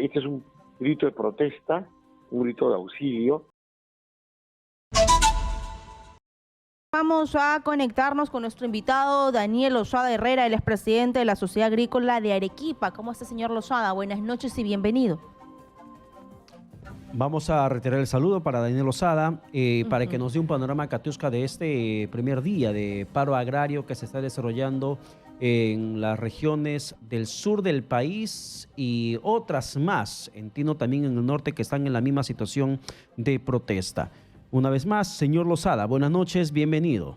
este es un grito de protesta, un grito de auxilio. Vamos a conectarnos con nuestro invitado Daniel Lozada Herrera, el expresidente de la Sociedad Agrícola de Arequipa. ¿Cómo está, señor Lozada? Buenas noches y bienvenido. Vamos a retirar el saludo para Daniel Lozada, para que nos dé un panorama, Katiuska, de este primer día de paro agrario que se está desarrollando en las regiones del sur del país y otras más, entiendo también en el norte, que están en la misma situación de protesta. Una vez más, señor Lozada, buenas noches, bienvenido.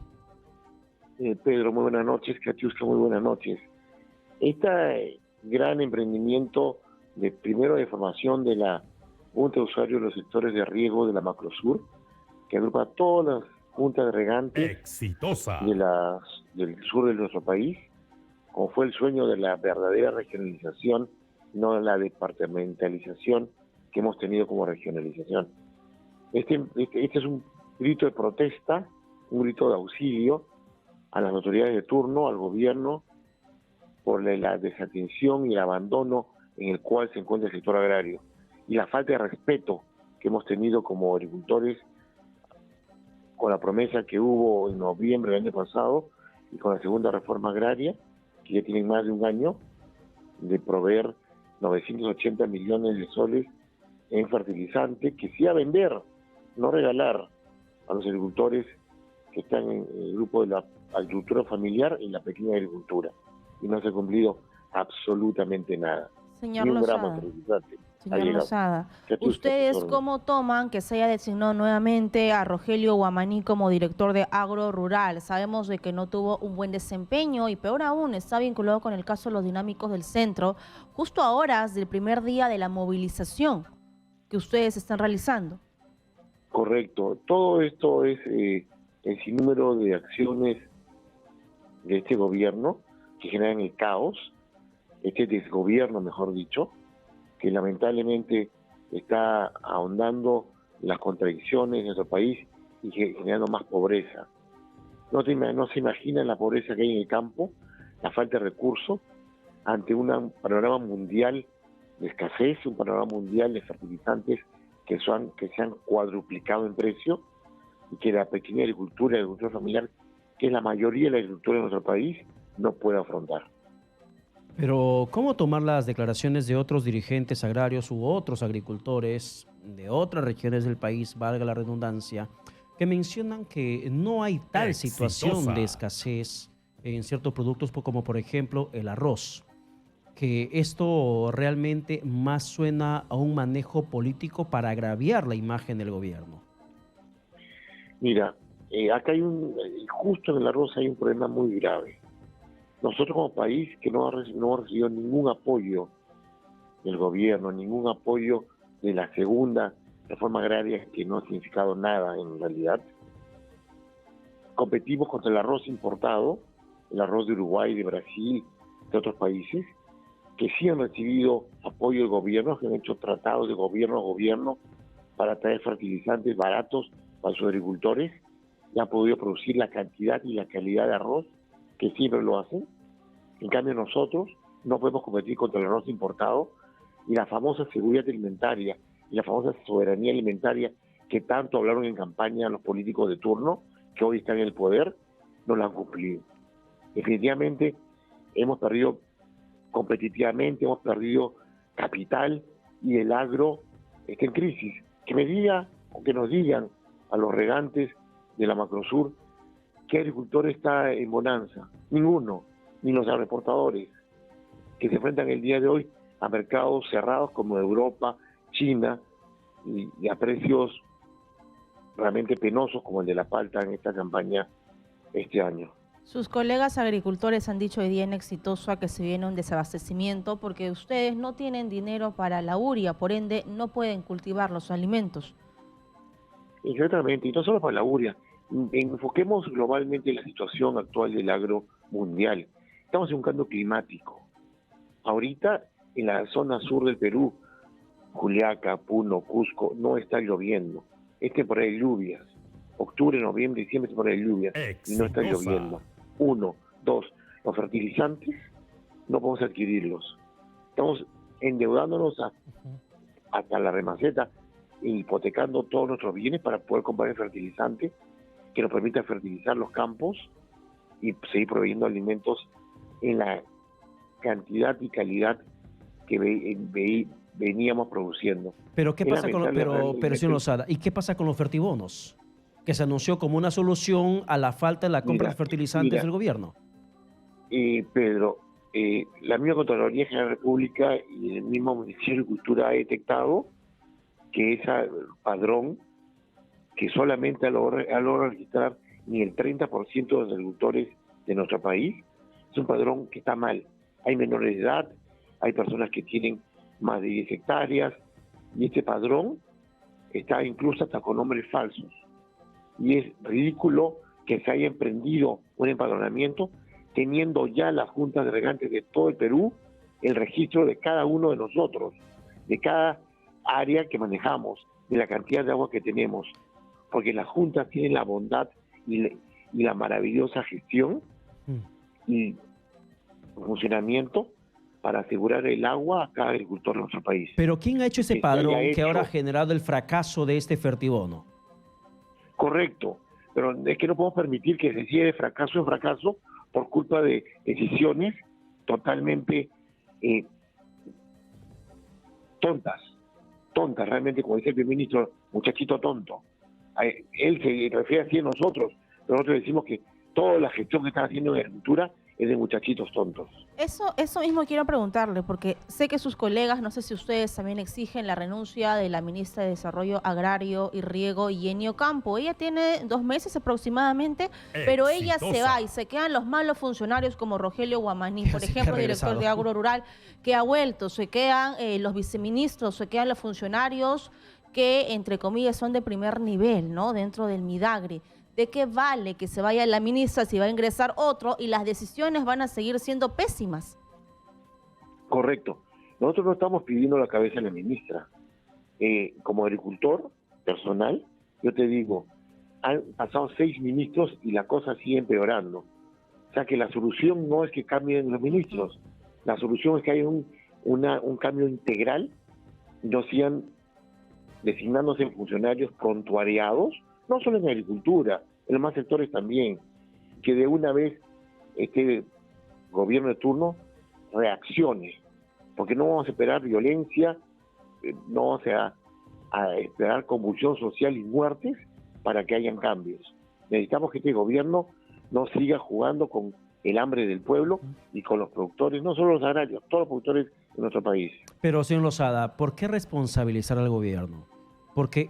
Pedro, muy buenas noches. Katiuska, muy buenas noches. Este gran emprendimiento primero de formación de la Junta de Usuarios de los Sectores de Riego de la Macrosur, que agrupa a todas las juntas de regantes exitosa del sur de nuestro país, como fue el sueño de la verdadera regionalización, no la departamentalización que hemos tenido como regionalización. Este es un grito de protesta, un grito de auxilio a las autoridades de turno, al gobierno, por la desatención y el abandono en el cual se encuentra el sector agrario y la falta de respeto que hemos tenido como agricultores con la promesa que hubo en noviembre del año pasado y con la segunda reforma agraria, que ya tienen más de un año, de proveer 980 millones de soles en fertilizante, que sí a vender, no regalar a los agricultores que están en el grupo de la agricultura familiar y la pequeña agricultura. Y no se ha cumplido absolutamente nada. Señor Ni un gramo Lozada. de fertilizante. Señor Lozada, Katiuska, ¿ustedes cómo toman que se haya designado nuevamente a Rogelio Guamaní como director de Agro Rural? Sabemos de que no tuvo un buen desempeño y peor aún, está vinculado con el caso de los dinámicos del centro, justo a horas del primer día de la movilización que ustedes están realizando. Correcto. Todo esto es el sinnúmero de acciones de este gobierno que generan el caos, este desgobierno, mejor dicho, que lamentablemente está ahondando las contradicciones en nuestro país y generando más pobreza. No se imagina la pobreza que hay en el campo, la falta de recursos, ante un panorama mundial de escasez, un panorama mundial de fertilizantes que se han cuadruplicado en precio y que la pequeña agricultura y la agricultura familiar, que es la mayoría de la agricultura de nuestro país, no puede afrontar. Pero, ¿cómo tomar las declaraciones de otros dirigentes agrarios u otros agricultores de otras regiones del país, valga la redundancia, que mencionan que no hay tal situación de escasez en ciertos productos como por ejemplo el arroz? Que esto realmente más suena a un manejo político para agraviar la imagen del gobierno. Mira, acá justo en el arroz hay un problema muy grave. Nosotros como país que no hemos recibido ningún apoyo del gobierno, ningún apoyo de la segunda reforma agraria, que no ha significado nada en realidad, competimos contra el arroz importado, el arroz de Uruguay, de Brasil, de otros países, que sí han recibido apoyo del gobierno, que han hecho tratados de gobierno a gobierno para traer fertilizantes baratos para sus agricultores, y han podido producir la cantidad y la calidad de arroz que siempre lo hacen. En cambio nosotros no podemos competir contra el arroz importado, y la famosa seguridad alimentaria y la famosa soberanía alimentaria que tanto hablaron en campaña los políticos de turno, que hoy están en el poder, no la han cumplido. Definitivamente hemos perdido competitivamente, hemos perdido capital y el agro está en crisis. Que me diga o que nos digan a los regantes de la Macrosur qué agricultor está en bonanza. Ninguno, ni los agroexportadores, que se enfrentan el día de hoy a mercados cerrados como Europa, China, y a precios realmente penosos como el de la palta en esta campaña este año. Sus colegas agricultores han dicho hoy día en Exitosa que se viene un desabastecimiento porque ustedes no tienen dinero para la uria, por ende no pueden cultivar los alimentos. Exactamente, y no solo para la uria. Enfoquemos globalmente la situación actual del agro mundial. Estamos en un cambio climático. Ahorita en la zona sur del Perú, Juliaca, Puno, Cusco, no está lloviendo. Es temporada de lluvias. Octubre, noviembre, diciembre es temporada de lluvias y no está lloviendo. 1, 2, los fertilizantes no podemos adquirirlos. Estamos endeudándonos hasta la remaceta e hipotecando todos nuestros bienes para poder comprar el fertilizante que nos permita fertilizar los campos y seguir proveyendo alimentos en la cantidad y calidad que veníamos produciendo. Pero ¿qué pasa con pero señor Losada, ¿y qué pasa con los fertibonos? Que se anunció como una solución a la falta de la compra de fertilizantes del gobierno. Pedro, la misma Contraloría General de la República y el mismo Ministerio de Agricultura ha detectado que ese padrón, que solamente ha logrado registrar ni el 30% de los agricultores de nuestro país, es un padrón que está mal. Hay menores de edad, hay personas que tienen más de 10 hectáreas, y este padrón está incluso hasta con nombres falsos. Y es ridículo que se haya emprendido un empadronamiento teniendo ya las juntas de regantes de todo el Perú el registro de cada uno de nosotros, de cada área que manejamos, de la cantidad de agua que tenemos, porque las juntas tienen la bondad y la maravillosa gestión y funcionamiento para asegurar el agua a cada agricultor de nuestro país. Pero ¿quién ha hecho ese padrón que ahora ha generado el fracaso de este fertibono? Correcto, pero es que no podemos permitir que se siga de fracaso en fracaso por culpa de decisiones totalmente tontas, realmente, como dice el primer ministro, muchachito tonto. Él se refiere así a nosotros, pero nosotros decimos que toda la gestión que están haciendo en agricultura es de muchachitos tontos. Eso mismo quiero preguntarle, porque sé que sus colegas, no sé si ustedes también exigen la renuncia de la ministra de Desarrollo Agrario y Riego, Jenny Ocampo. Ella tiene 2 meses aproximadamente, pero ella se va y se quedan los malos funcionarios como Rogelio Guamaní, por ejemplo, director de Agro Rural, que ha vuelto. Se quedan los viceministros, se quedan los funcionarios que, entre comillas, son de primer nivel, ¿no? Dentro del Midagri. ¿De qué vale que se vaya la ministra si va a ingresar otro y las decisiones van a seguir siendo pésimas? Correcto. Nosotros no estamos pidiendo la cabeza de la ministra. Como agricultor personal, yo te digo, han pasado 6 ministros y la cosa sigue empeorando. O sea que la solución no es que cambien los ministros, la solución es que haya un cambio integral y no sigan designándose funcionarios prontuariados, no solo en agricultura, en los demás sectores también, que de una vez este gobierno de turno reaccione, porque no vamos a esperar violencia, no vamos a esperar convulsión social y muertes para que hayan cambios. Necesitamos que este gobierno no siga jugando con el hambre del pueblo y con los productores, no solo los agrarios, todos los productores de nuestro país. Pero, señor Losada, ¿por qué responsabilizar al gobierno? ¿Por qué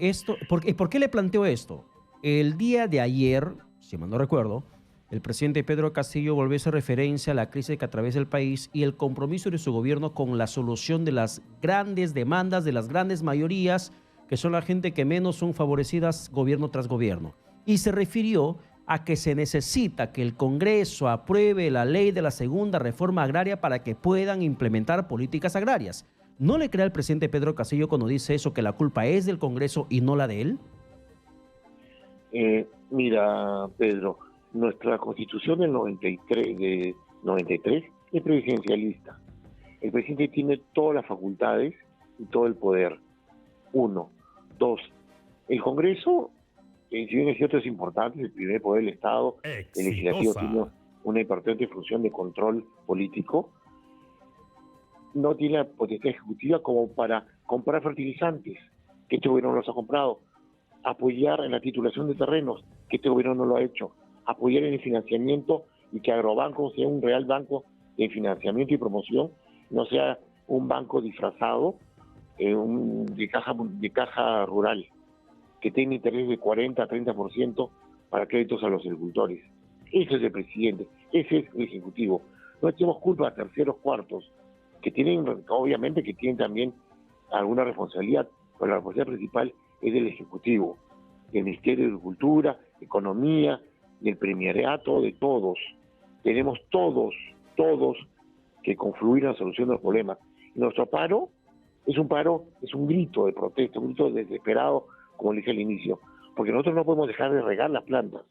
le planteo esto? El día de ayer, si mal no recuerdo, el presidente Pedro Castillo volvió a hacer referencia a la crisis que atraviesa el país y el compromiso de su gobierno con la solución de las grandes demandas, de las grandes mayorías, que son la gente que menos son favorecidas gobierno tras gobierno. Y se refirió a que se necesita que el Congreso apruebe la ley de la segunda reforma agraria para que puedan implementar políticas agrarias. ¿No le cree al presidente Pedro Castillo cuando dice eso, que la culpa es del Congreso y no la de él? Mira, Pedro, nuestra Constitución del 93 es presidencialista. El presidente tiene todas las facultades y todo el poder. 1. 2. El Congreso, si bien es cierto, es importante, es el primer poder del Estado. El legislativo tiene una importante función de control político. No tiene la potestad ejecutiva como para comprar fertilizantes, que este gobierno no los ha comprado, apoyar en la titulación de terrenos, que este gobierno no lo ha hecho, apoyar en el financiamiento y que Agrobanco sea un real banco de financiamiento y promoción, no sea un banco disfrazado de caja rural, que tenga interés de 40 a 30% para créditos a los agricultores. Ese es el presidente, ese es el ejecutivo. No echemos culpa a terceros cuartos, que tienen, obviamente que tienen también alguna responsabilidad, pero la responsabilidad principal es del Ejecutivo, del Ministerio de Agricultura, Economía, del Premierato, de todos. Tenemos todos que confluir en la solución de los problemas. Y nuestro paro es un grito de protesta, un grito desesperado, como le dije al inicio, porque nosotros no podemos dejar de regar las plantas,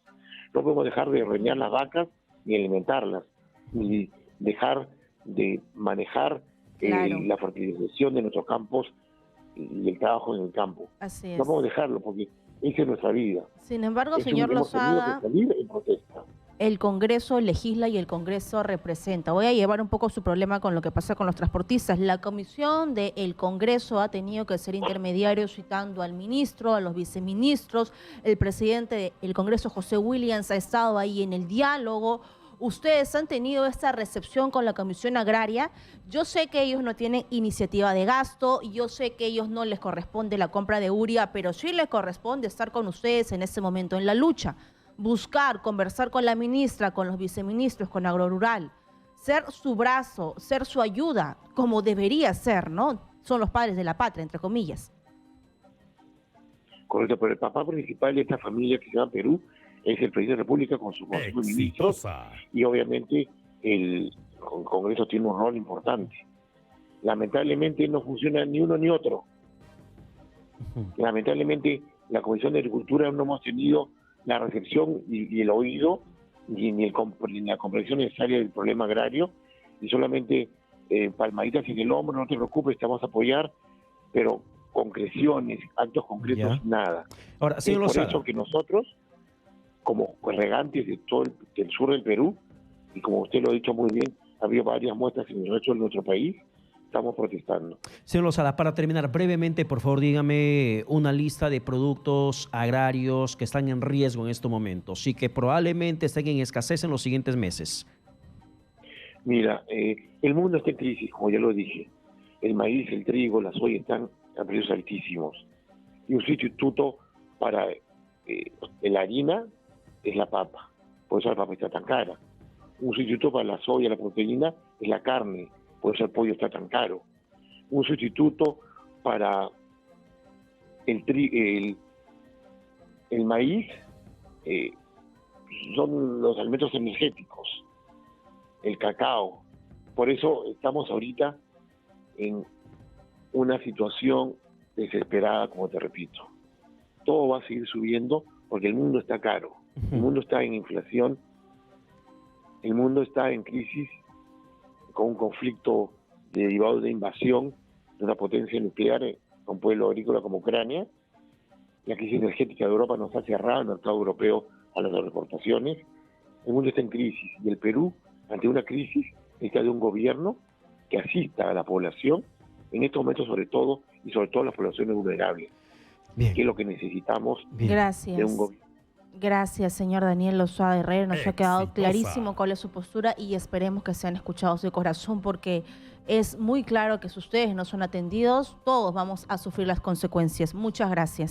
no podemos dejar de ordeñar las vacas ni alimentarlas, ni dejar de manejar Claro. la fertilización de nuestros campos y el trabajo en el campo. Así No es. podemos dejarlo porque esa es nuestra vida. Sin embargo, señor Hemos tenido Lozada, que salir en protesta. el Congreso legisla y el Congreso representa. Voy a llevar un poco su problema con lo que pasa con los transportistas. La comisión del Congreso ha tenido que ser intermediario citando al ministro, a los viceministros. El presidente del Congreso, José Williams, ha estado ahí en el diálogo. Ustedes han tenido esta recepción con la Comisión Agraria. Yo sé que ellos no tienen iniciativa de gasto, yo sé que a ellos no les corresponde la compra de urea, pero sí les corresponde estar con ustedes en este momento en la lucha. Buscar, conversar con la ministra, con los viceministros, con Agrorural, ser su brazo, ser su ayuda, como debería ser, ¿no? Son los padres de la patria, entre comillas. Correcto, pero el papá principal de esta familia que se llama Perú es el presidente de la República con su consejo de ministros, y obviamente el Congreso tiene un rol importante. Lamentablemente no funciona ni uno ni otro. Lamentablemente la Comisión de Agricultura no hemos tenido la recepción y el oído ni la comprensión necesaria del problema agrario, y solamente palmaditas en el hombro, no te preocupes, te vamos a apoyar, pero concreciones, actos concretos, Ya. nada. Ahora, Es señor por Lozada, eso que nosotros, como regantes de todo del sur del Perú, y como usted lo ha dicho muy bien, ha habido varias muestras en el resto de nuestro país, estamos protestando. señor Lozada, para terminar brevemente, por favor, dígame una lista de productos agrarios que están en riesgo en estos momentos y que probablemente estén en escasez en los siguientes meses. Mira, el mundo está en crisis, como ya lo dije. El maíz, el trigo, la soya están a precios altísimos. Y un sustituto para la harina es la papa. Por eso la papa está tan cara. Un sustituto para la soya, la proteína, es la carne. Por eso el pollo está tan caro. Un sustituto para el maíz son los alimentos energéticos, el cacao. Por eso estamos ahorita en una situación desesperada, como te repito. Todo va a seguir subiendo porque el mundo está caro, el mundo está en inflación, el mundo está en crisis con un conflicto derivado de invasión de una potencia nuclear a un pueblo agrícola como Ucrania. La crisis energética de Europa nos ha cerrado el mercado europeo a las exportaciones. El mundo está en crisis y el Perú, ante una crisis, necesita de un gobierno que asista a la población en estos momentos, sobre todo las poblaciones vulnerables. Bien. Que es lo que necesitamos Bien. Gracias. de un gobierno. Gracias, señor Daniel Lozada Herrera. Nos ha quedado clarísimo cuál es su postura y esperemos que sean escuchados de corazón, porque es muy claro que si ustedes no son atendidos, todos vamos a sufrir las consecuencias. Muchas gracias.